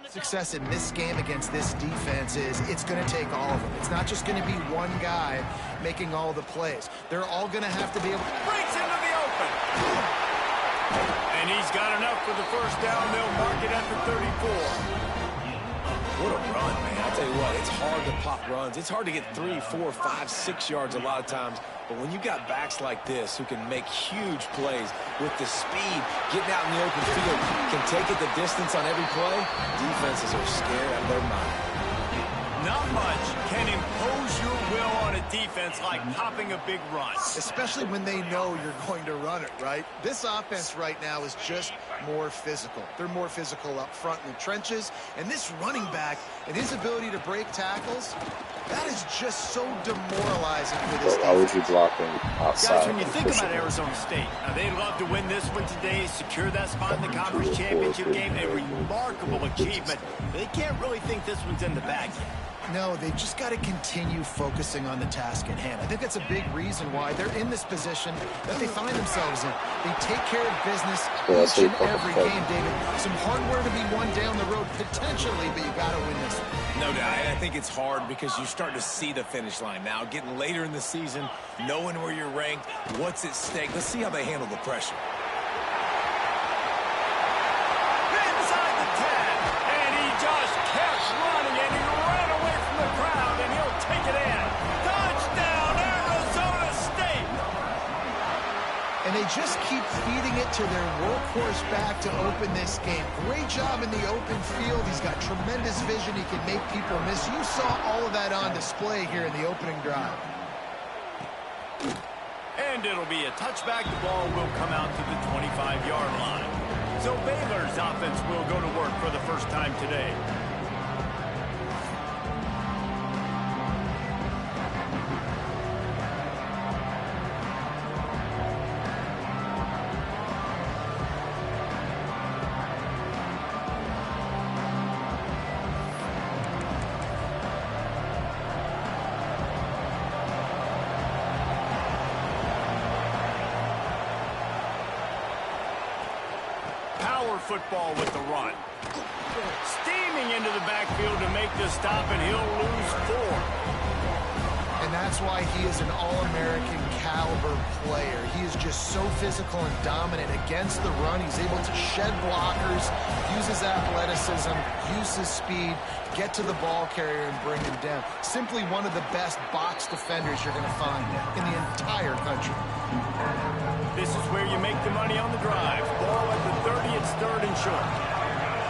Success in this game against this defense is it's going to take all of them. It's not just going to be one guy making all the plays. They're all going to have to be able to... Breaks into the open. And he's got enough for the first down. They'll mark it at the 34. What a run, man. I'll tell you what, it's hard to pop runs. It's hard to get 3, 4, 5, 6 yards a lot of times. But when you got backs like this who can make huge plays with the speed, getting out in the open field, can take it the distance on every play, defenses are scared out of their mind. Not much can impose your will on a defense like popping a big run. Especially when they know you're going to run it, right? This offense right now is just more physical. They're more physical up front in the trenches. And this running back and his ability to break tackles, that is just so demoralizing for this defense. How would you block them outside? Guys, when you think about Arizona State, they'd love to win this one today, secure that spot in the conference championship game, a remarkable achievement. They can't really think this one's in the bag yet. No, they've just got to continue focusing on the task at hand. I think that's a big reason why they're in this position that they find themselves in. They take care of business each and every game, David. Some hardware to be won down the road potentially, but you got to win this one. No doubt. I think it's hard because you start to see the finish line now. Getting later in the season, knowing where you're ranked, what's at stake. Let's see how they handle the pressure. Inside the 10, and he just kept running, and he ran away from the crowd, and he'll take it in. Touchdown, Arizona State! And they just keep feeding it to their workhorse back to open this game. Great job in the open field. He's got tremendous vision. He can make people miss. You saw all of that on display here in the opening drive. And it'll be a touchback. The ball will come out to the 25-yard line. So Baylor's offense will go to work for the first time today. Football with the run. Steaming into the backfield to make the stop, and he'll lose 4. And that's why he is an All-American caliber player. He is just so physical and dominant against the run. He's able to shed blockers, use his athleticism, use his speed, get to the ball carrier and bring him down. Simply one of the best box defenders you're going to find in the entire country. This is where you make the money on the drive. Ball at the 30, it's 3rd and short.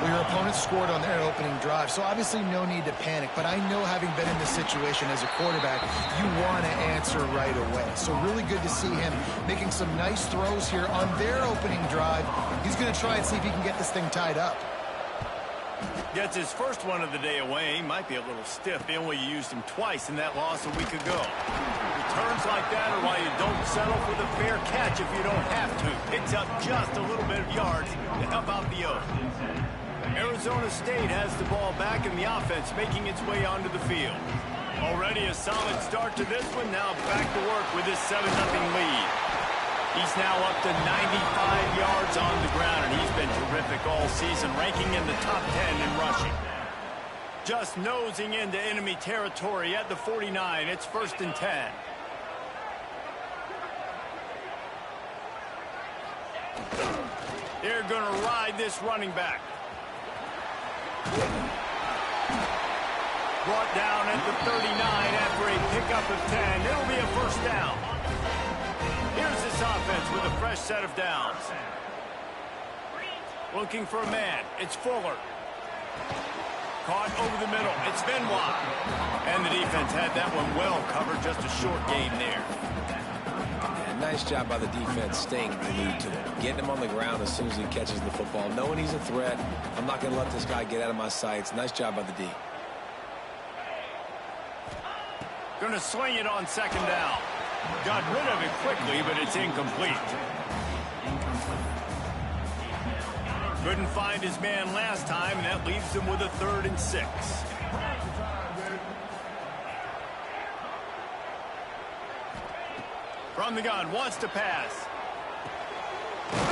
Well, your opponent scored on their opening drive, so obviously no need to panic. But I know, having been in this situation as a quarterback, you want to answer right away. So really good to see him making some nice throws here on their opening drive. He's going to try and see if he can get this thing tied up. Gets his first one of the day away. He might be a little stiff. They only used him twice in that loss a week ago. Returns like that are why you don't settle for the fair catch if you don't have to. Picks up just a little bit of yards to help out the oath. Arizona State has the ball back in the offense, making its way onto the field. Already a solid start to this one. Now back to work with his 7-0 lead. He's now up to 95 yards on the ground, and he's been terrific all season, ranking in the top 10 in rushing. Just nosing into enemy territory at the 49. It's 1st and 10. They're going to ride this running back. Brought down at the 39 after a pickup of 10. It'll be a first down. Here's this offense with a fresh set of downs. Looking for a man. It's Fuller. Caught over the middle. It's Benoit. And the defense had that one well covered. Just a short gain there. Yeah, nice job by the defense staying glued to him. Getting him on the ground as soon as he catches the football. Knowing he's a threat. I'm not going to let this guy get out of my sights. Nice job by the D. Going to swing it on 2nd down. Got rid of it quickly, but it's incomplete. Couldn't find his man last time, and that leaves him with a 3rd and 6. From the gun, wants to pass.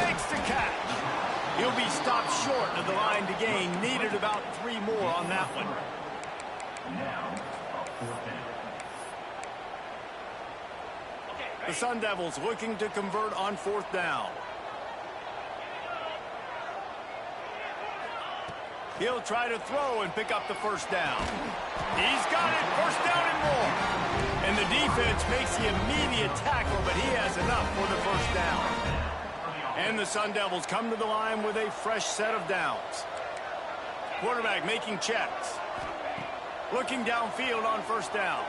Makes the catch. He'll be stopped short of the line to gain. Needed about 3 more on that one. The Sun Devils looking to convert on 4th down. He'll try to throw and pick up the 1st down. He's got it. 1st down and more. And the defense makes the immediate tackle, but he has enough for the 1st down. And the Sun Devils come to the line with a fresh set of downs. Quarterback making checks. Looking downfield on 1st down.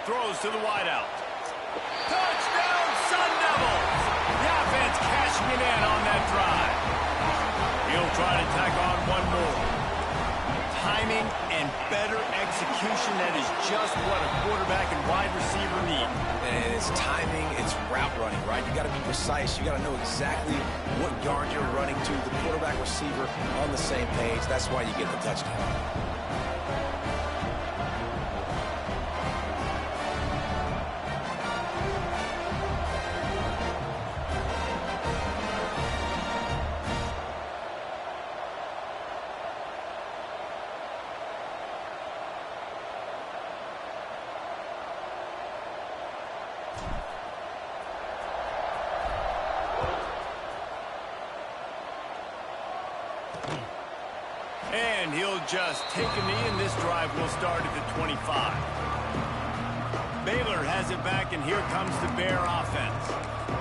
Throws to the wideout. Touchdown, Sun Devils! The offense cashing it in on that drive. He'll try to tack on 1 more. Timing and better execution, that is just what a quarterback and wide receiver need. And it's timing, it's route running, right? You got to be precise. You got to know exactly what yard you're running to. The quarterback receiver on the same page. That's why you get the touchdown. And he'll just take a knee, and this drive will start at the 25. Baylor has it back, and here comes the Bear offense.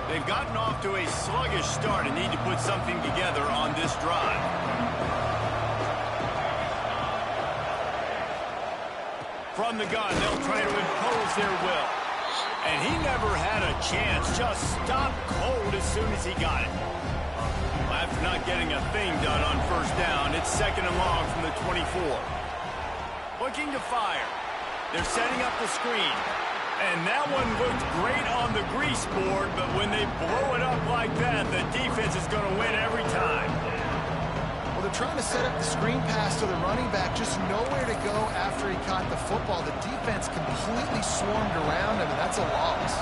They've gotten off to a sluggish start and need to put something together on this drive. From the gun, they'll try to impose their will. And he never had a chance, just stopped cold as soon as he got it. After not getting a thing done on 1st down, it's 2nd and long from the 24. Looking to fire. They're setting up the screen. And that one looked great on the grease board, but when they blow it up like that, the defense is going to win every time. Well, they're trying to set up the screen pass to the running back, just nowhere to go after he caught the football. The defense completely swarmed around him, and that's a loss.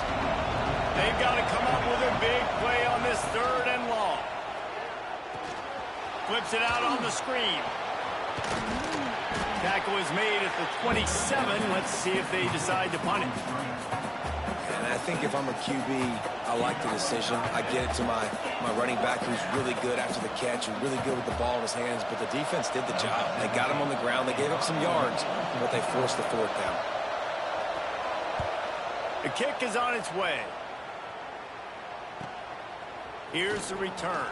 They've got to come up with a big play on this 3rd and long. Flips it out on the screen. Tackle is made at the 27. Let's see if they decide to punt it. And I think if I'm a QB, I like the decision. I get it to my running back who's really good after the catch and really good with the ball in his hands, but the defense did the job. They got him on the ground. They gave up some yards, but they forced the 4th down. The kick is on its way. Here's the return.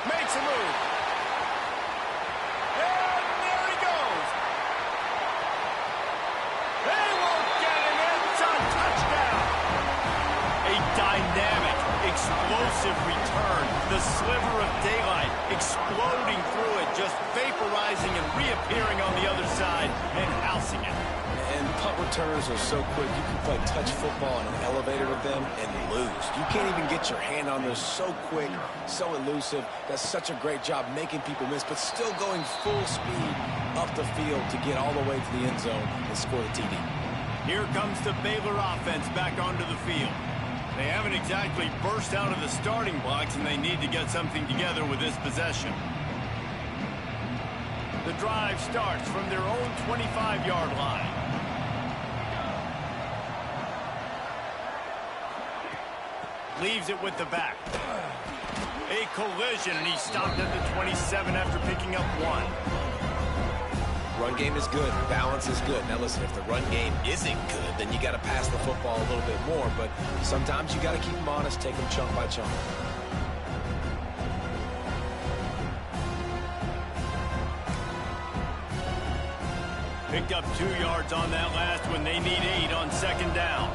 Makes a move. And there he goes. They won't get him. It's a touchdown. A dynamic, explosive return. The sliver of daylight exploding through it, just vaporizing and reappearing on the other side and housing it. And punt returners are so quick. You can play touch football in an elevator with them and lose. You can't even get your hand on those. So quick, so elusive. Does such a great job making people miss, but still going full speed up the field to get all the way to the end zone and score the TD. Here comes the Baylor offense back onto the field. They haven't exactly burst out of the starting blocks, and they need to get something together with this possession. The drive starts from their own 25-yard line. Leaves it with the back. A collision, and he stopped at the 27 after picking up 1. Run game is good. Balance is good. Now listen, if the run game isn't good, then you got to pass the football a little bit more. But sometimes you got to keep them honest, take them chunk by chunk. Picked up 2 yards on that last one. They need 8 on 2nd down.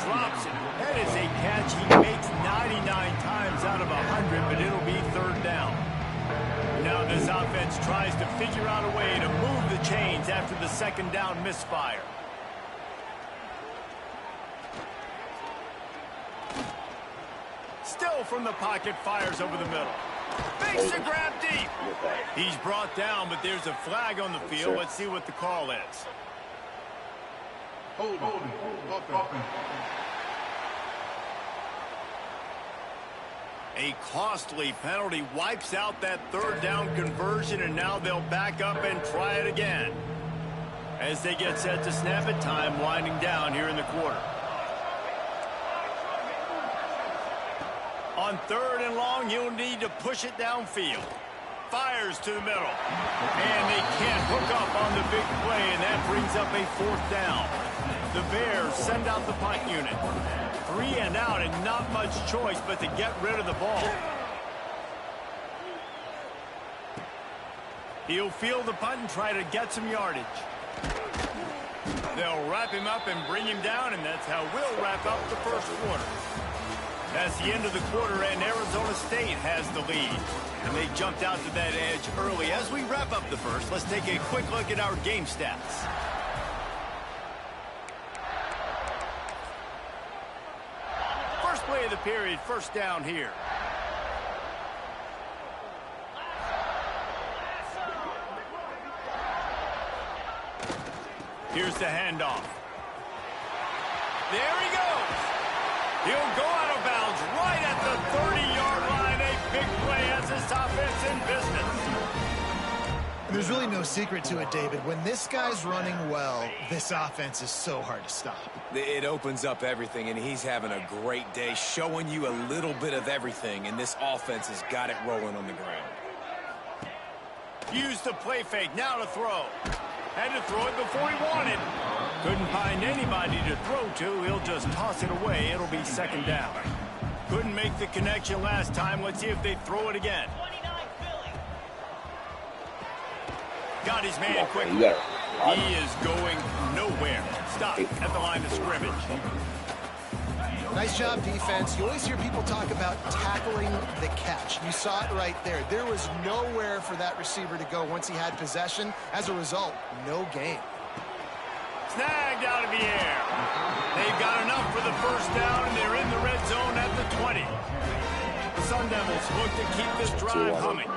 Drops it. That is a catch he makes 99 times out of 100, but it'll be 3rd down. Now this offense tries to figure out a way to move the chains after the 2nd down misfire. Still from the pocket, fires over the middle. Makes a grab deep. He's brought down, but there's a flag on the field. Let's see what the call is. A costly penalty wipes out that third down conversion, and now they'll back up and try it again. As they get set to snap it, time winding down here in the quarter. On 3rd and long, he'll need to push it downfield. Fires to the middle. And they can't hook up on the big play, and that brings up a 4th down. The Bears send out the punt unit. 3 and out, and not much choice but to get rid of the ball. He'll field the punt and try to get some yardage. They'll wrap him up and bring him down, and that's how we'll wrap up the first quarter. That's the end of the quarter, and Arizona State has the lead. And they jumped out to that edge early. As we wrap up the first, let's take a quick look at our game stats. First play of the period, first down here. Here's the handoff. There he goes. He'll go out of bounds right at the 30-yard line. A big play as this offense in business. There's really no secret to it, David. When this guy's running well, this offense is so hard to stop. It opens up everything, and he's having a great day, showing you a little bit of everything, and this offense has got it rolling on the ground. Use the play fake, now to throw. Had to throw it before he wanted. Couldn't find anybody to throw to. He'll just toss it away. It'll be 2nd down. Couldn't make the connection last time. Let's see if they throw it again. Got his man quickly. He is going nowhere. Stop at the line of scrimmage. Nice job, defense. You always hear people talk about tackling the catch. You saw it right there. There was nowhere for that receiver to go once he had possession. As a result, no gain. Snagged out of the air. They've got enough for the first down, and they're in the red zone at the 20. The Sun Devils look to keep this drive humming.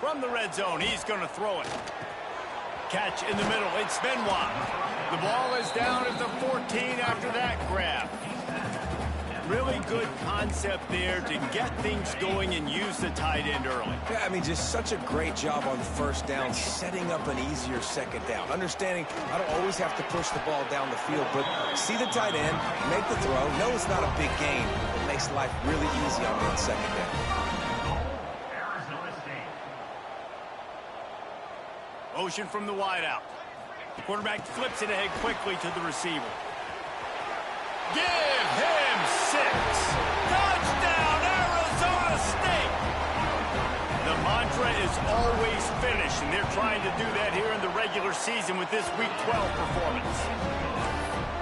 From the red zone, he's going to throw it. Catch in the middle. It's Benoit. The ball is down at the 14 after that grab. Really good concept there to get things going and use the tight end early. Yeah, I mean, just such a great job on 1st down, setting up an easier 2nd down. Understanding I don't always have to push the ball down the field, but see the tight end, make the throw. No, it's not a big game. It makes life really easy on that 2nd down. Motion from the wideout. Quarterback flips it ahead quickly to the receiver. Give him 6. Touchdown, Arizona State. The mantra is always finish, and they're trying to do that here in the regular season with this Week 12 performance.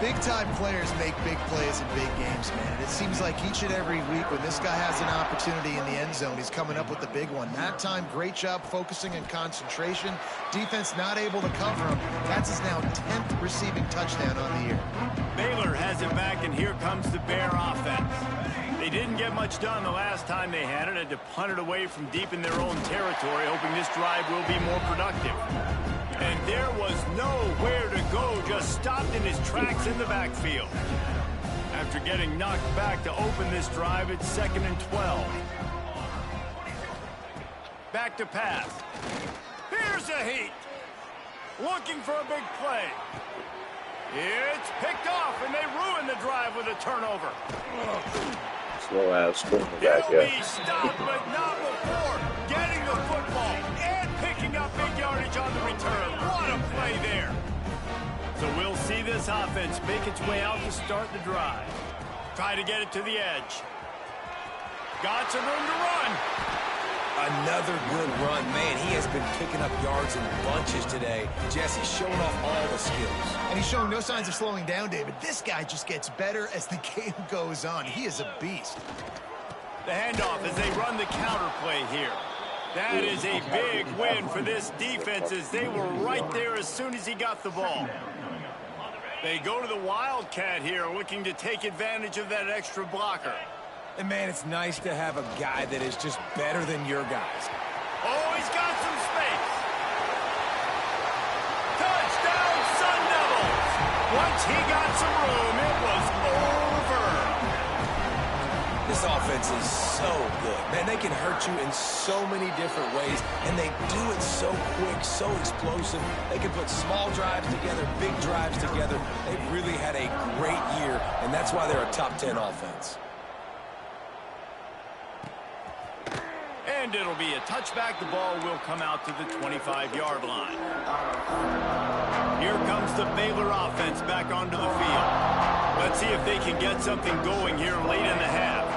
Big-time players make big plays in big games, man. And it seems like each and every week when this guy has an opportunity in the end zone, he's coming up with the big one. That time, great job focusing and concentration. Defense not able to cover him. That's his now 10th receiving touchdown on the year. Baylor has it back, and here comes the Bear offense. They didn't get much done the last time they had it. Had to punt it away from deep in their own territory, hoping this drive will be more productive. And there was nowhere to go, just stopped in his tracks in the backfield. After getting knocked back to open this drive, it's 2nd and 12. Back to pass. Here's a heat. Looking for a big play. It's picked off, and they ruin the drive with a turnover. Slow ass quarterback. He'll be stopped, but not before getting the football and picking up big yardage on the return. What a play there. So we'll see this offense make its way out to start the drive. Try to get it to the edge. Got some room to run. Another good run. Man, he has been picking up yards in bunches today. Jesse showing off all the skills. And he's showing no signs of slowing down, David. This guy just gets better as the game goes on. He is a beast. The handoff as they run the counter play here. That is a big win for this defense as they were right there as soon as he got the ball. They go to the Wildcat here, looking to take advantage of that extra blocker. And, man, it's nice to have a guy that is just better than your guys. Oh, he's got some space. Once he got some room, it was over. This offense is so good. Man, they can hurt you in so many different ways, and they do it so quick, so explosive. They can put small drives together, big drives together. They've really had a great year, and that's why they're a top 10 offense. And it'll be a touchback. The ball will come out to the 25-yard line. Here comes the Baylor offense back onto the field. Let's see if they can get something going here late in the half.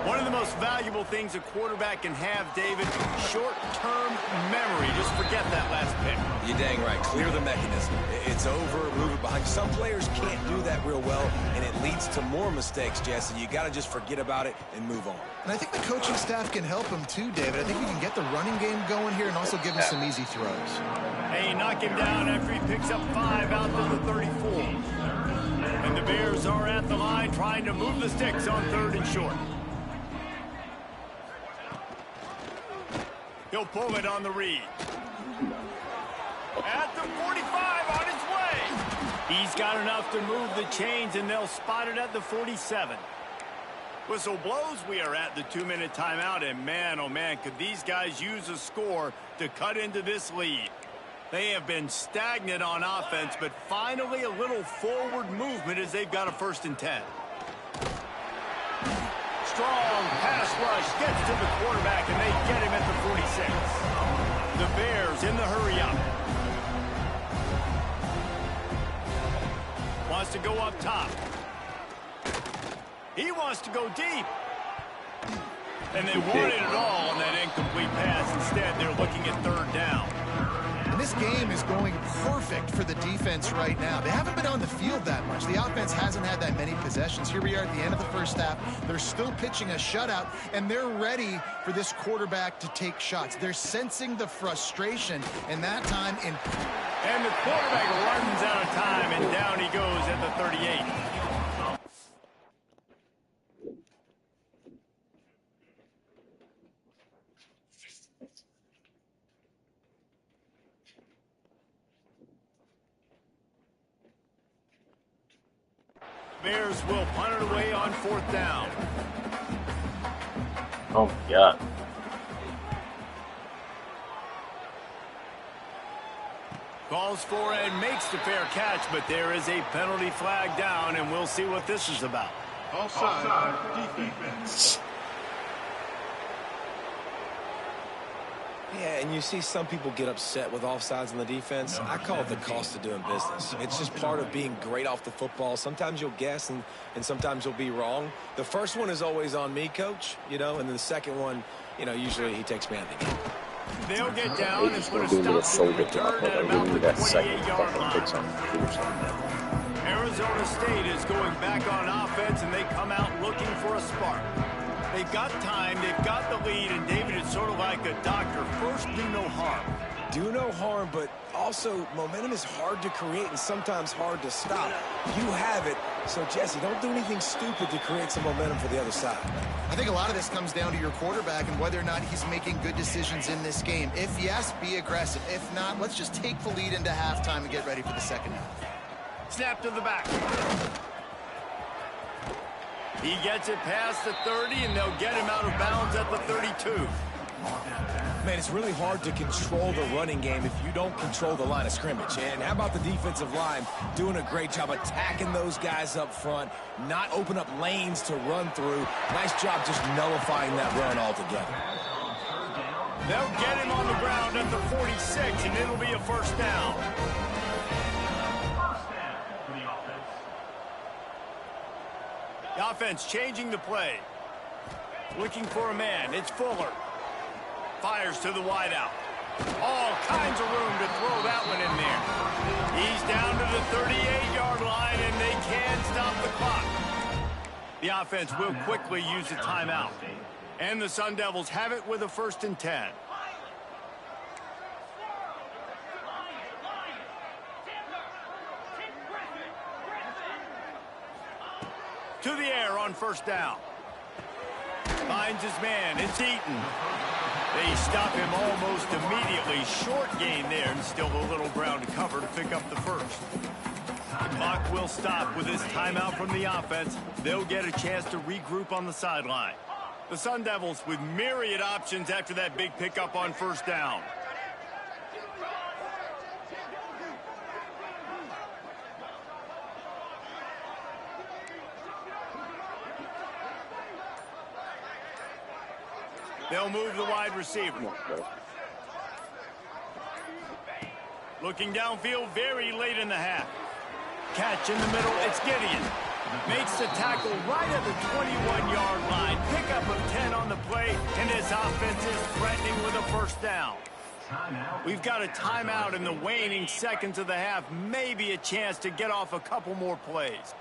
One of the most valuable things a quarterback can have, David, short-term memory. Just forget that last pick. You're dang right. Clear the mechanism. It's over, move it behind. Some players can't do that real well, and it leads to more mistakes, Jesse. You got to just forget about it and move on. And I think the coaching staff can help him too, David. I think we can get the running game going here and also give him some easy throws. Hey, knock him down after he picks up 5 out to the 34. And the Bears are at the line trying to move the sticks on 3rd and short. He'll pull it on the read. At the 45, on his way. He's got enough to move the chains, and they'll spot it at the 47. Whistle blows. We are at the 2-minute timeout, and man, oh man, could these guys use a score to cut into this lead. They have been stagnant on offense, but finally a little forward movement as they've got a 1st and 10. Strong pass rush gets to the quarterback, and they get him at the 46. The Bears in the hurry-up. Wants to go up top. He wants to go deep. And they wanted it all on that incomplete pass. Instead, they're looking at 3rd down. And this game is going perfect for the defense right now. They haven't been on the field that much. The offense hasn't had that many possessions. Here we are at the end of the 1st half. They're still pitching a shutout, and they're ready for this quarterback to take shots. They're sensing the frustration, and that time in... And the quarterback runs out of time, and down he goes at the 38. Bears will punt it away on 4th down. Oh my God. Calls for and makes the fair catch, but there is a penalty flag down, and we'll see what this is about. Offside defense. Yeah, and you see some people get upset with offsides on the defense. I call it the cost of doing business. It's just part of being great off the football. Sometimes you'll guess, and sometimes you'll be wrong. The first one is always on me, Coach, and then the second one, usually he takes me out of the game. They'll get down and put a stop to the return at about the 28-yard line. Arizona State is going back on offense, and they come out looking for a spark. They've got time, they've got the lead, and David, it's sort of like a doctor. First, do no harm. Do no harm, but also momentum is hard to create and sometimes hard to stop. You have it, so Jesse, don't do anything stupid to create some momentum for the other side. I think a lot of this comes down to your quarterback and whether or not he's making good decisions in this game. If yes, be aggressive. If not, let's just take the lead into halftime and get ready for the 2nd half. Snap to the back. He gets it past the 30, and they'll get him out of bounds at the 32. Man, it's really hard to control the running game if you don't control the line of scrimmage. And how about the defensive line doing a great job attacking those guys up front, not open up lanes to run through. Nice job just nullifying that run altogether. They'll get him on the ground at the 46, and it'll be a 1st down. The offense changing the play. Looking for a man. It's Fuller. Fires to the wideout. All kinds of room to throw that one in there. He's down to the 38-yard line, and they can stop the clock. The offense will quickly use a timeout. And the Sun Devils have it with a 1st and 10. To the air on 1st down. Finds his man. It's Eaton. They stop him almost immediately. Short gain there, and still a little ground to cover to pick up the 1st. The clock will stop with this timeout from the offense. They'll get a chance to regroup on the sideline. The Sun Devils with myriad options after that big pickup on first down. They'll move the wide receiver. Looking downfield very late in the half. Catch in the middle, it's Gideon. Makes the tackle right at the 21-yard line. Pickup of 10 on the play, and this offense is threatening with a first down. We've got a timeout in the waning seconds of the half. Maybe a chance to get off a couple more plays.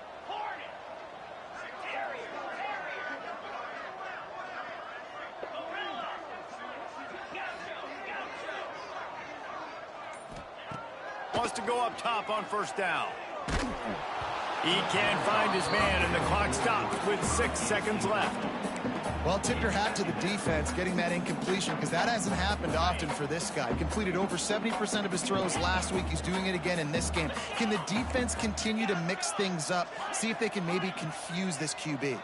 Wants to go up top on first down. He can't find his man, and the clock stops with 6 seconds left. Well, tip your hat to the defense getting that incompletion, because that hasn't happened often for this guy. Completed over 70% of his throws last week. He's doing it again in this game. Can the defense continue to mix things up, see if they can maybe confuse this QB?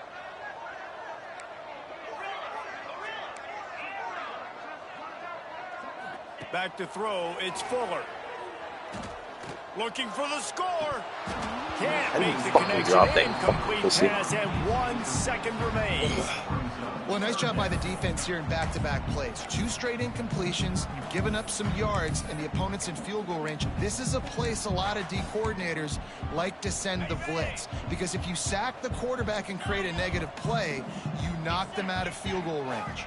Back to throw, it's Fuller. Looking for the score. Can't make the connection. Incomplete pass, and 1 second remains. Well, nice job by the defense here in back-to-back plays. 2 straight incompletions. You've given up some yards, and the opponent's in field goal range. This is a place a lot of D coordinators like to send the blitz, because if you sack the quarterback and create a negative play, you knock them out of field goal range.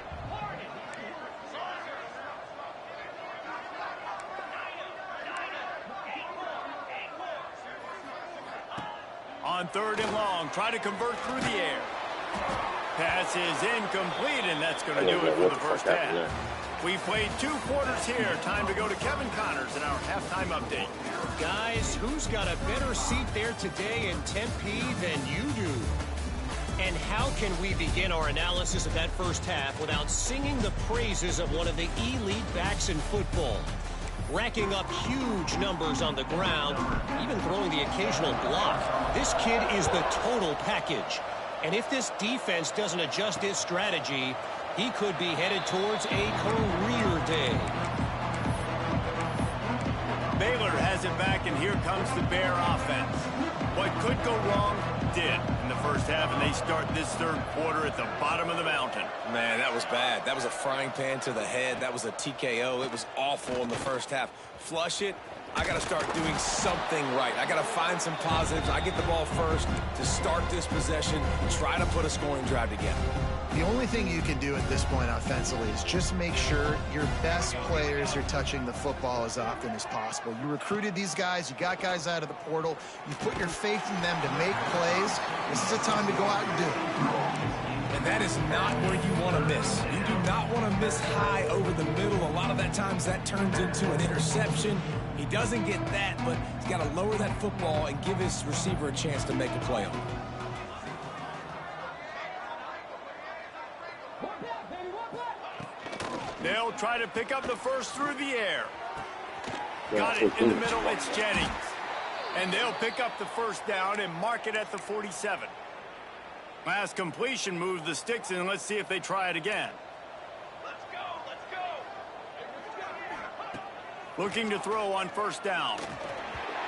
On 3rd and long, try to convert through the air. Pass is incomplete, and that's going to do it for the first half. We've played 2 quarters here. Time to go to Kevin Connors in our halftime update. Guys, who's got a better seat there today in Tempe than you do? And how can we begin our analysis of that first half without singing the praises of one of the elite backs in football? Racking up huge numbers on the ground, even throwing the occasional block. This kid is the total package. And if this defense doesn't adjust its strategy, he could be headed towards a career day. Baylor has it back, and here comes the Bear offense. What could go wrong did in the first half, and they start this 3rd quarter at the bottom of the mountain. Man, that was bad. That was a frying pan to the head. That was a TKO. It was awful in the first half. Flush it. I got to start doing something right. I got to find some positives. I get the ball first to start this possession, try to put a scoring drive together. The only thing you can do at this point offensively is just make sure your best players are touching the football as often as possible. You recruited these guys. You got guys out of the portal. You put your faith in them to make plays. This is a time to go out and do it. And that is not where you want to miss. You do not want to miss high over the middle. A lot of that times that turns into an interception. He doesn't get that, but he's got to lower that football and give his receiver a chance to make a play on it. They'll try to pick up the first through the air. Got it in the middle, it's Jennings. And they'll pick up the first down and mark it at the 47. Last completion moves the sticks, and let's see if they try it again. Let's go. Looking to throw on first down.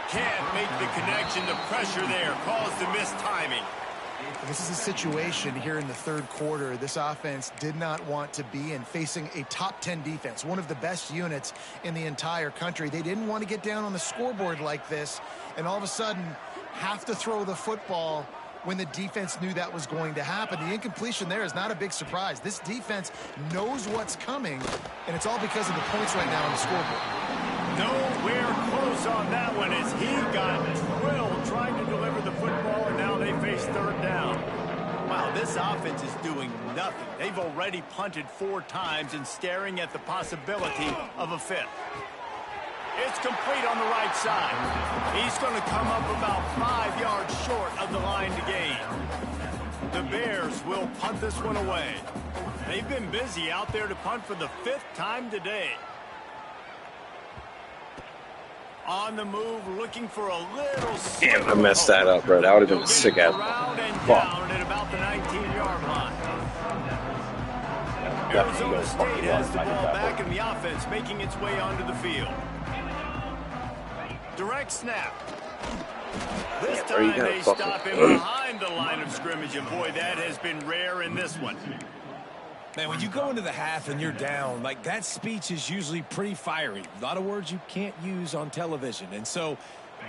Can't make the connection. The pressure there caused the missed timing. This is a situation here in the 3rd quarter this offense did not want to be in, facing a top 10 defense, one of the best units in the entire country. They didn't want to get down on the scoreboard like this and all of a sudden have to throw the football when the defense knew that was going to happen. The incompletion there is not a big surprise. This defense knows what's coming, and it's all because of the points right now on the scoreboard. Nowhere close on that one as he got drilled trying to deliver the football, and now they face 3rd down. Wow, this offense is doing nothing. They've already punted 4 times and staring at the possibility of a 5th. It's complete on the right side. He's going to come up about 5 yards short of the line to gain. The Bears will punt this one away. They've been busy out there to punt for the 5th time today. On the move, looking for a little... Damn, I messed that up, bro. That would have been a sick ass. Around and down at about the 19-yard line. Arizona State has the ball back in the offense, making its way onto the field. Direct snap. This time they stop him behind the line of scrimmage, and boy, that has been rare in this one. Man, when you go into the half and you're down, like, that speech is usually pretty fiery. A lot of words you can't use on television. And so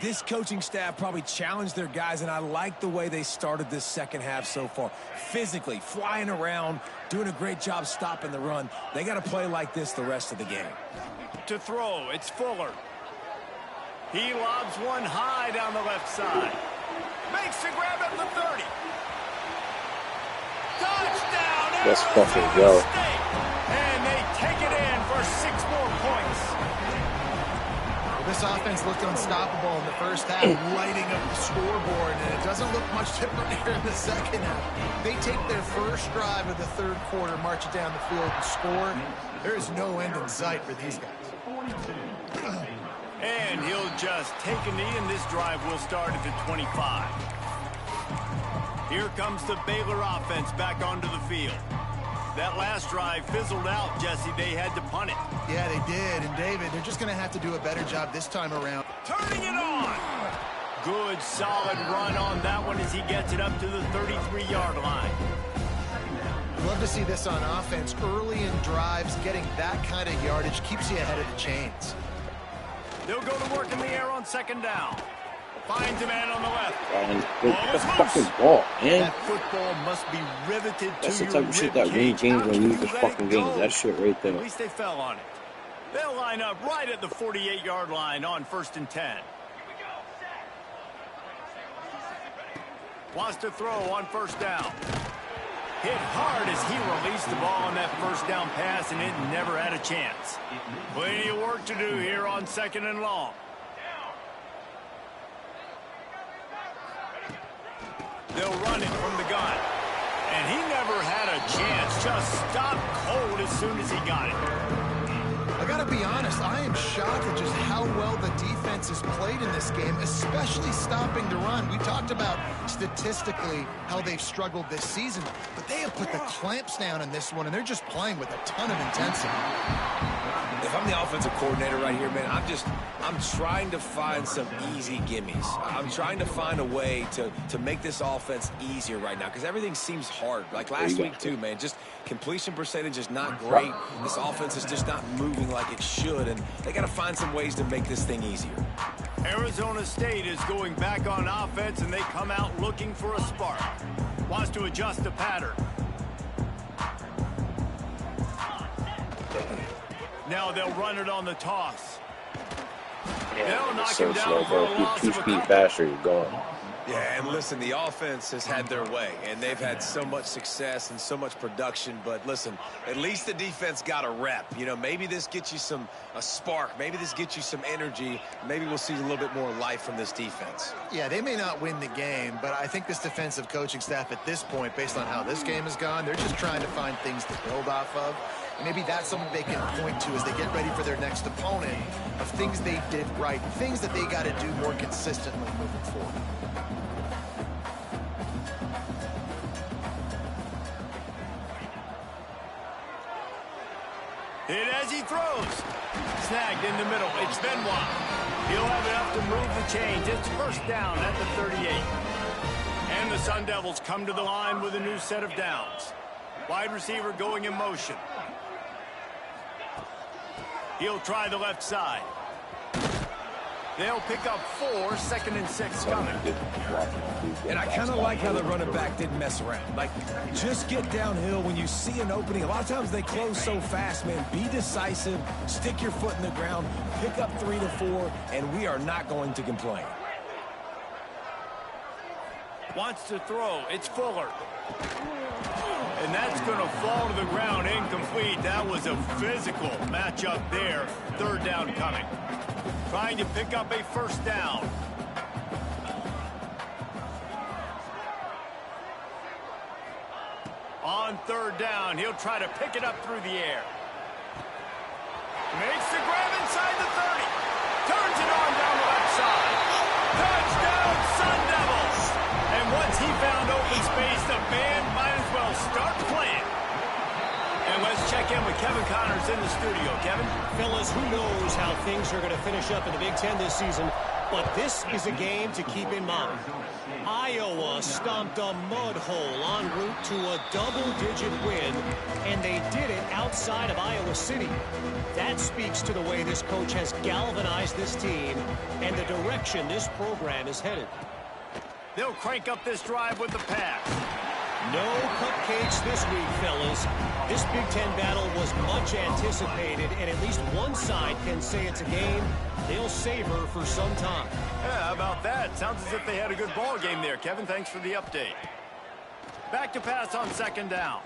this coaching staff probably challenged their guys, and I like the way they started this second half so far. Physically, flying around, doing a great job stopping the run. They got to play like this the rest of the game. To throw, it's Fuller. He lobs one high down the left side. Makes the grab at the 30. Touchdown! Let's fucking go. And they take it in for 6 more points. Well, this offense looked unstoppable in the first half, lighting up the scoreboard, and it doesn't look much different here in the second half. They take their first drive of the third quarter, march it down the field, and score. There is no end in sight for these guys. And he'll just take a knee, and this drive will start at the 25. Here comes the Baylor offense back onto the field. That last drive fizzled out, Jesse. They had to punt it. Yeah, they did. And, David, they're just going to have to do a better job this time around. Turning it on. Good, solid run on that one as he gets it up to the 33-yard line. Love to see this on offense. Early in drives, getting that kind of yardage keeps you ahead of the chains. They'll go to work in the air on second down. Finds a man on the left. And that's fucking ball, man. That football must be riveted That's to the your type of shit that really changed when you lose the fucking games. That shit right there. At least they fell on it. They'll line up right at the 48-yard line on 1st and 10. Wants to throw on first down. Hit hard as he released the ball on that first down pass, and it never had a chance. Plenty of work to do here on 2nd and long. They'll run it from the gun. And he never had a chance. Just stopped cold as soon as he got it. I got to be honest, I am shocked at just how well the defense has played in this game, especially stopping the run. We talked about statistically how they've struggled this season, but they have put the clamps down in this one, and they're just playing with a ton of intensity. If I'm the offensive coordinator right here, man, I'm trying to find some easy gimmies. I'm trying to find a way to make this offense easier right now, because everything seems hard. Like last week too, man, just completion percentage is not great. This offense is just not moving like it should, and they got to find some ways to make this thing easier. Arizona State is going back on offense, and they come out looking for a spark. Wants to adjust the pattern. Now they'll run it on the toss. They'll knock him down for a loss of a couple. Faster, you're gone. Yeah, and listen, the offense has had their way, and they've had so much success and so much production. But listen, at least the defense got a rep. You know, maybe this gets you a spark. Maybe this gets you some energy. Maybe we'll see a little bit more life from this defense. Yeah, they may not win the game, but I think this defensive coaching staff at this point, based on how this game has gone, they're just trying to find things to build off of. And maybe that's something they can point to as they get ready for their next opponent, of things they did right, things that they got to do more consistently moving forward. Hit as he throws. Snagged in the middle. It's Benoit. He'll have enough to move the chains. It's first down at the 38. And the Sun Devils come to the line with a new set of downs. Wide receiver going in motion. He'll try the left side. They'll pick up 4, 2nd and 6 coming. And I kind of like how the running back didn't mess around. Like, just get downhill when you see an opening. A lot of times they close so fast, man. Be decisive, stick your foot in the ground, pick up 3 to 4, and we are not going to complain. Wants to throw. It's Fuller. And that's going to fall to the ground incomplete. That was a physical matchup there. 3rd down coming. Trying to pick up a first down. On 3rd down, he'll try to pick it up through the air. Makes the grab inside the 30. Turns it on down space. The band might as well start playing. And let's check in with Kevin Connors in the studio. Kevin? Fellas, who knows how things are going to finish up in the Big Ten this season, but this is a game to keep in mind. Iowa stomped a mud hole en route to a double-digit win, and they did it outside of Iowa City. That speaks to the way this coach has galvanized this team and the direction this program is headed. They'll crank up this drive with the pass. No cupcakes this week, fellas. This Big Ten battle was much anticipated, and at least one side can say it's a game they'll savor for some time. Yeah, how about that? Sounds as if they had a good ball game there, Kevin. Thanks for the update. Back to pass on second down.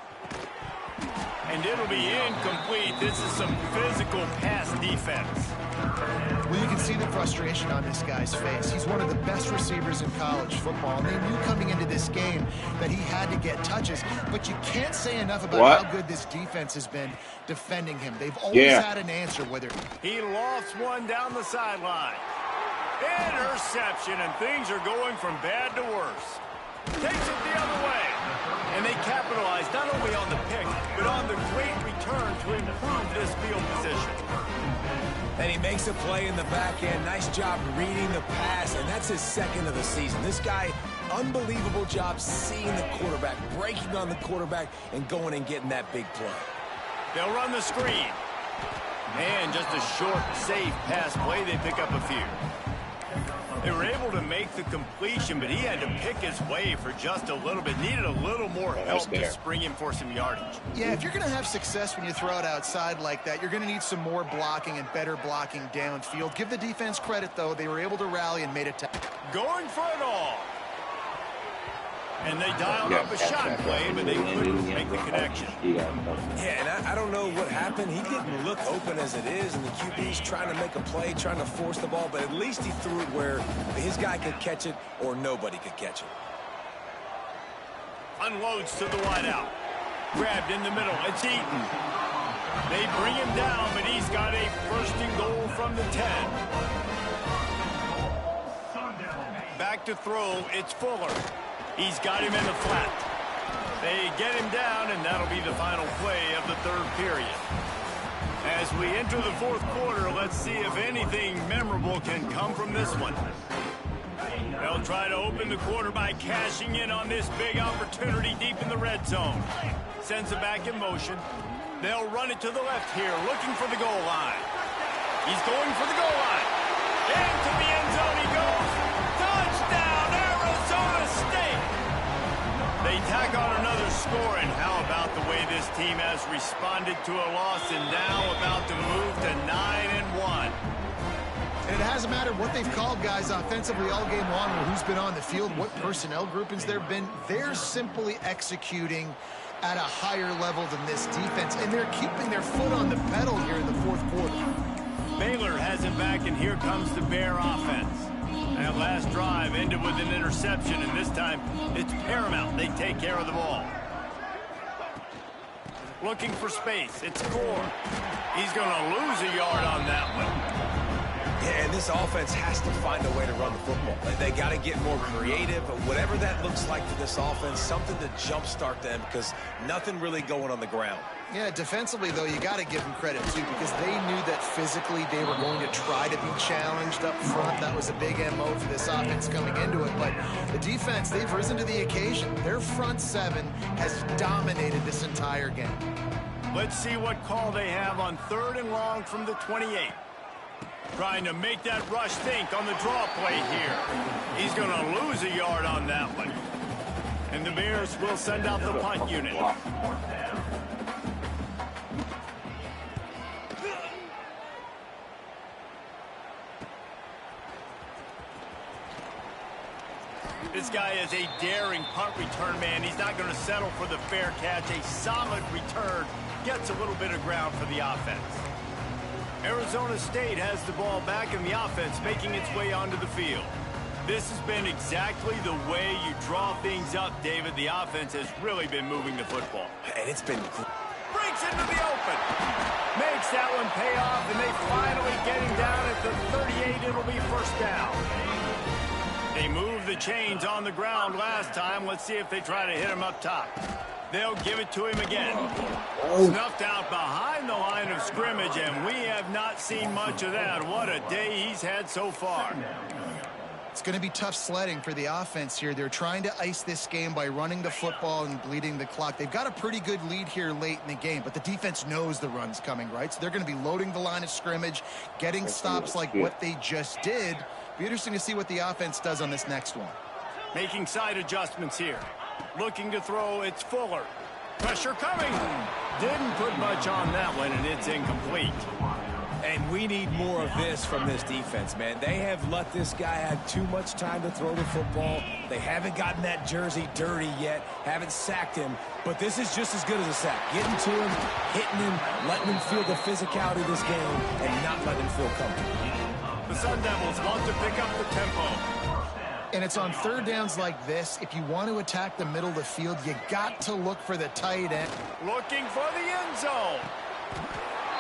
And it'll be incomplete. This is some physical pass defense. Well, you can see the frustration on this guy's face. He's one of the best receivers in college football. And they knew coming into this game that he had to get touches. But you can't say enough about how good this defense has been defending him. They've always had an answer. Whether he lost one down the sideline. Interception, and things are going from bad to worse. Takes it the other way. And they capitalize not only on the pick, but on the great return to improve this field position. And he makes a play in the back end. Nice job reading the pass, and that's his second of the season. This guy, unbelievable job seeing the quarterback, breaking on the quarterback, and going and getting that big play. They'll run the screen. And just a short, safe pass play. They pick up a few. They were able to make the completion, but he had to pick his way for just a little bit. Needed a little more help to spring him for some yardage. Yeah, if you're going to have success when you throw it outside like that, you're going to need some more blocking and better blocking downfield. Give the defense credit, though. They were able to rally and made it tough. Going for it all. And they dialed up a shot play, but they couldn't make the connection. Yeah, and I don't know what happened. He didn't look open as it is, and the QB's trying to make a play, trying to force the ball, but at least he threw it where his guy could catch it or nobody could catch it. Unloads to the wideout. Grabbed in the middle. It's Eaton. They bring him down, but he's got a first and goal from the 10. Back to throw. It's Fuller. He's got him in the flat. They get him down, and that'll be the final play of the third period. As we enter the fourth quarter, let's see if anything memorable can come from this one. They'll try to open the quarter by cashing in on this big opportunity deep in the red zone. Sends it back in motion. They'll run it to the left here, looking for the goal line. He's going for the goal line. Into the end zone he goes. Touchdown, Arizona State! They tack on another score, and how about the way this team has responded to a loss and now about to move to 9-1. And it hasn't mattered what they've called guys offensively all game long or who's been on the field, what personnel groupings there have been. They're simply executing at a higher level than this defense, and they're keeping their foot on the pedal here in the fourth quarter. Baylor has him back, and here comes the Bear offense. That last drive ended with an interception, and this time it's paramount. They take care of the ball. Looking for space. It's Gore. He's going to lose a yard on that one. Yeah, and this offense has to find a way to run the football. They got to get more creative, but whatever that looks like for this offense, something to jumpstart them because nothing really going on the ground. Yeah, defensively, though, you got to give them credit, too, because they knew that physically they were going to try to be challenged up front. That was a big MO for this offense coming into it. But the defense, they've risen to the occasion. Their front seven has dominated this entire game. Let's see what call they have on 3rd and long from the 28. Trying to make that rush think on the draw play here. He's going to lose a yard on that one. And the Bears will send out the punt unit. This guy is a daring punt return man. He's not going to settle for the fair catch. A solid return gets a little bit of ground for the offense. Arizona State has the ball back in the offense, making its way onto the field. This has been exactly the way you draw things up, David. The offense has really been moving the football. And it's been... Breaks into the open. Makes that one pay off, and they finally get him down at the 38. It'll be first down. They moved the chains on the ground last time. Let's see if they try to hit him up top. They'll give it to him again. Snuffed out behind the line of scrimmage, and we have not seen much of that. What a day he's had so far. It's going to be tough sledding for the offense here. They're trying to ice this game by running the football and bleeding the clock. They've got a pretty good lead here late in the game, but the defense knows the run's coming, right? So they're going to be loading the line of scrimmage, getting stops like what they just did. Be interesting to see what the offense does on this next one. Making side adjustments here. Looking to throw, it's Fuller. Pressure coming. Didn't put much on that one, and it's incomplete. And we need more of this from this defense, man. They have let this guy have too much time to throw the football. They haven't gotten that jersey dirty yet, haven't sacked him. But this is just as good as a sack. Getting to him, hitting him, letting him feel the physicality of this game, and not letting him feel comfortable. The Sun Devils want to pick up the tempo. And it's on third downs like this. If you want to attack the middle of the field, you got to look for the tight end. Looking for the end zone.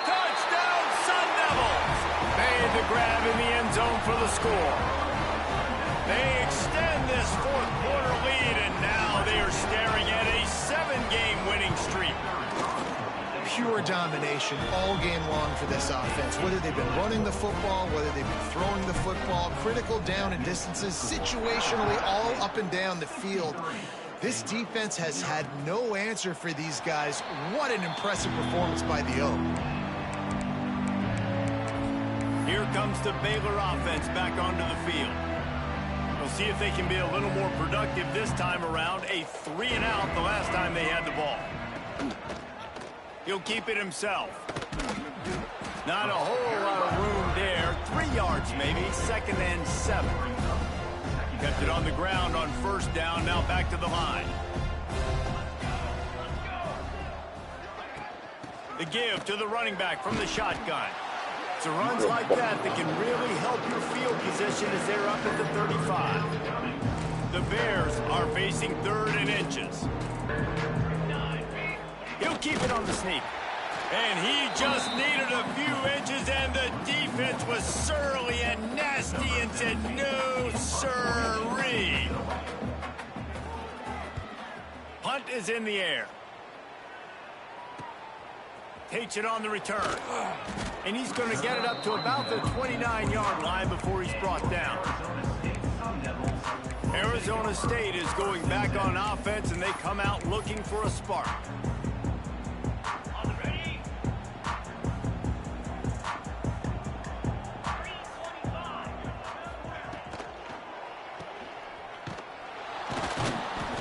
Touchdown, Sun Devils! Made the grab in the end zone for the score. They extend this fourth quarter lead, and now they are staring at a 7-game winning streak. Pure domination all game long for this offense. Whether they've been running the football, whether they've been throwing the football, critical down and distances, situationally all up and down the field. This defense has had no answer for these guys. What an impressive performance by the O. Here comes the Baylor offense back onto the field. We'll see if they can be a little more productive this time around. A 3-and-out the last time they had the ball. He'll keep it himself. Not a whole lot of room there. 3 yards maybe. 2nd and 7. Kept it on the ground on first down. Now back to the line. The give to the running back from the shotgun. It's runs like that that can really help your field position as they're up at the 35. The Bears are facing 3rd and inches. He'll keep it on the sneak. And he just needed a few inches, and the defense was surly and nasty and said, no, sirree. Punt is in the air. Takes it on the return. And he's going to get it up to about the 29-yard line before he's brought down. Arizona State is going back on offense, and they come out looking for a spark.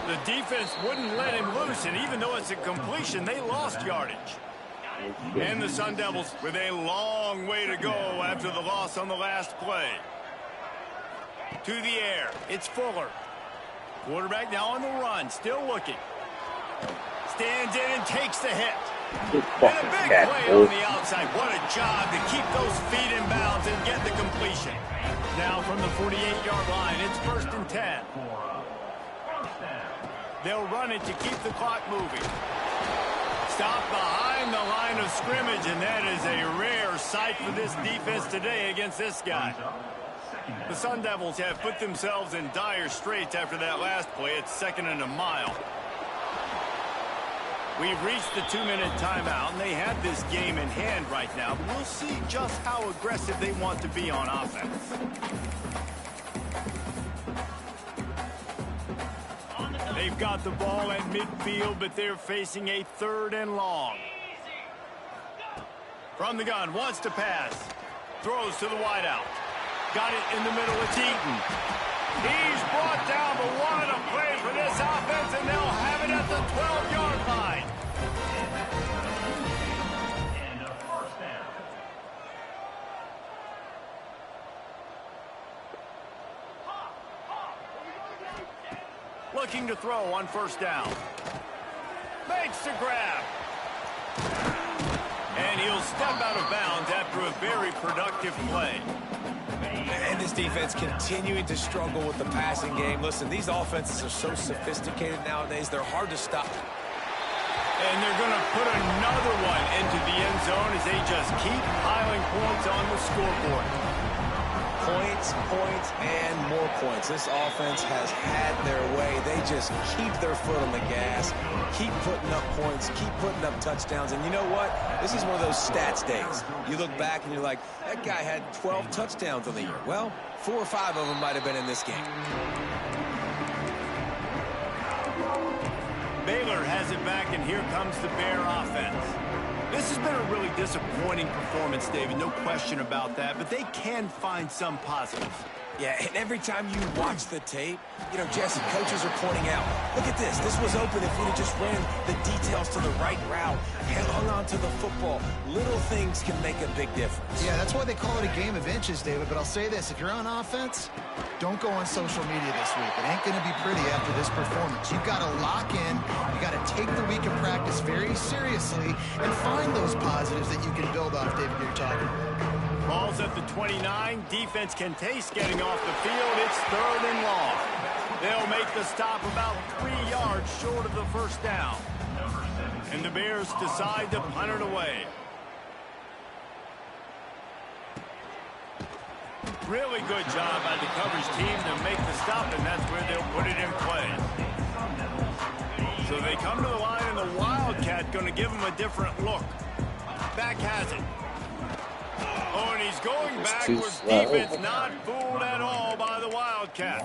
The defense wouldn't let him loose, and even though it's a completion, they lost yardage. And the Sun Devils with a long way to go after the loss on the last play. To the air, it's Fuller. Quarterback now on the run, still looking. Stands in and takes the hit. And a big play on the outside. What a job to keep those feet in bounds and get the completion. Now from the 48-yard line, it's 1st and 10. They'll run it to keep the clock moving. Stop behind the line of scrimmage, and that is a rare sight for this defense today against this guy. The Sun Devils have put themselves in dire straits after that last play. It's 2nd and a mile. We've reached the 2-minute timeout, and they have this game in hand right now. But we'll see just how aggressive they want to be on offense. They've got the ball at midfield, but they're facing a 3rd and long. From the gun, wants to pass. Throws to the wideout. Got it in the middle, it's Eaton. He's brought down, but what a play for this offense, and they'll have it at the 12-yard line. Looking to throw on 1st down. Makes the grab. And he'll step out of bounds after a very productive play. And this defense continuing to struggle with the passing game. Listen, these offenses are so sophisticated nowadays, they're hard to stop. And they're going to put another one into the end zone as they just keep piling points on the scoreboard. Points, points, and more points. This offense has had their way. They just keep their foot on the gas, keep putting up points, keep putting up touchdowns. And you know what? This is one of those stats days. You look back and you're like, that guy had 12 touchdowns on the year. Well, 4 or 5 of them might have been in this game. Baylor has it back, and here comes the Bear offense. This has been a really disappointing performance, David, no question about that, but they can find some positives. Yeah, and every time you watch the tape, you know, Jesse, coaches are pointing out, look at this. This was open if we'd have just ran the details to the right route, hung on to the football. Little things can make a big difference. Yeah, that's why they call it a game of inches, David. But I'll say this, if you're on offense, don't go on social media this week. It ain't going to be pretty after this performance. You've got to lock in. You got to take the week of practice very seriously and find those positives that you can build off, David, you're talking about. Ball's at the 29. Defense can taste getting off the field. It's 3rd and long. They'll make the stop about 3 yards short of the first down. And the Bears decide to punt it away. Really good job by the coverage team to make the stop, and that's where they'll put it in play. So they come to the line, and the Wildcat going to give them a different look. Back has it. Oh, and he's going backwards. Defense not fooled at all by the Wildcat.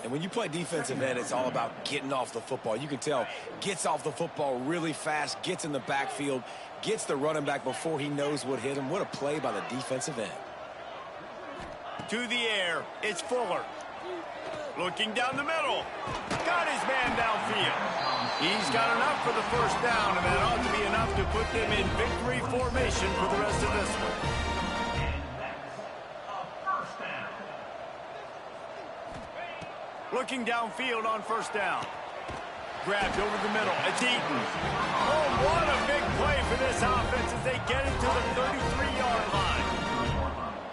And when you play defensive end, it's all about getting off the football. You can tell, gets off the football really fast, gets in the backfield, gets the running back before he knows what hit him. What a play by the defensive end. To the air, it's Fuller. Looking down the middle. Got his man downfield. He's got enough for the first down, and that ought to be enough to put them in victory formation for the rest of this one. Looking downfield on first down. Grabbed over the middle. It's Eaton. Oh, what a big play for this offense as they get it to the 33-yard line.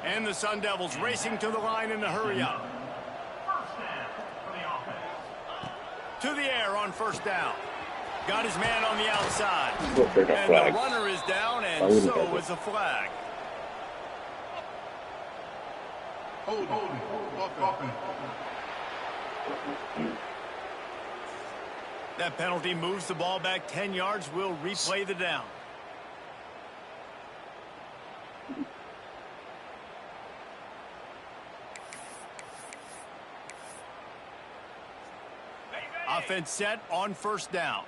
And the Sun Devils racing to the line in a hurry-up. To the air on first down. Got his man on the outside. And the runner is down, and so is a flag. Hold. That penalty moves the ball back 10 yards. We'll replay the down. Offense set on first down.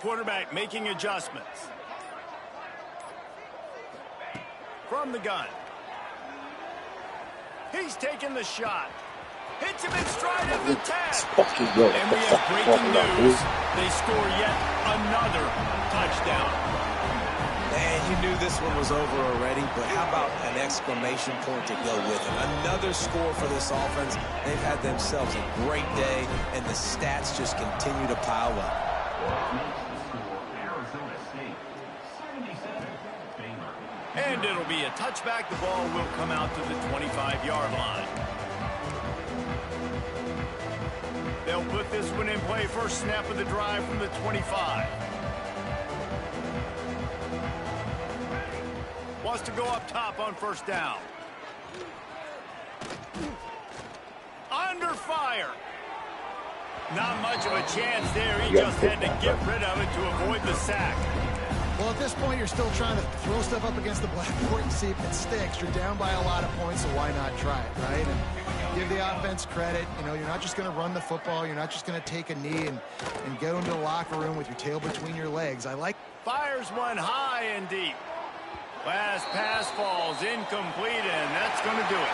Quarterback making adjustments. From the gun. He's taking the shot. Hits him in stride at the 10. And we have breaking news. They score yet another touchdown. Man, you knew this one was over already, but how about an exclamation point to go with it? Another score for this offense. They've had themselves a great day, and the stats just continue to pile up. And it'll be a touchback. The ball will come out to the 25-yard line. They'll put this one in play. First snap of the drive from the 25. Wants to go up top on first down. Under fire. Not much of a chance there. He just had to get rid of it to avoid the sack. Well, at this point, you're still trying to throw stuff up against the blackboard and see if it sticks. You're down by a lot of points, so why not try it, right? And give the offense credit. You know, you're not just going to run the football. You're not just going to take a knee and get into the locker room with your tail between your legs. Fires one high and deep. Last pass falls incomplete, and that's going to do it.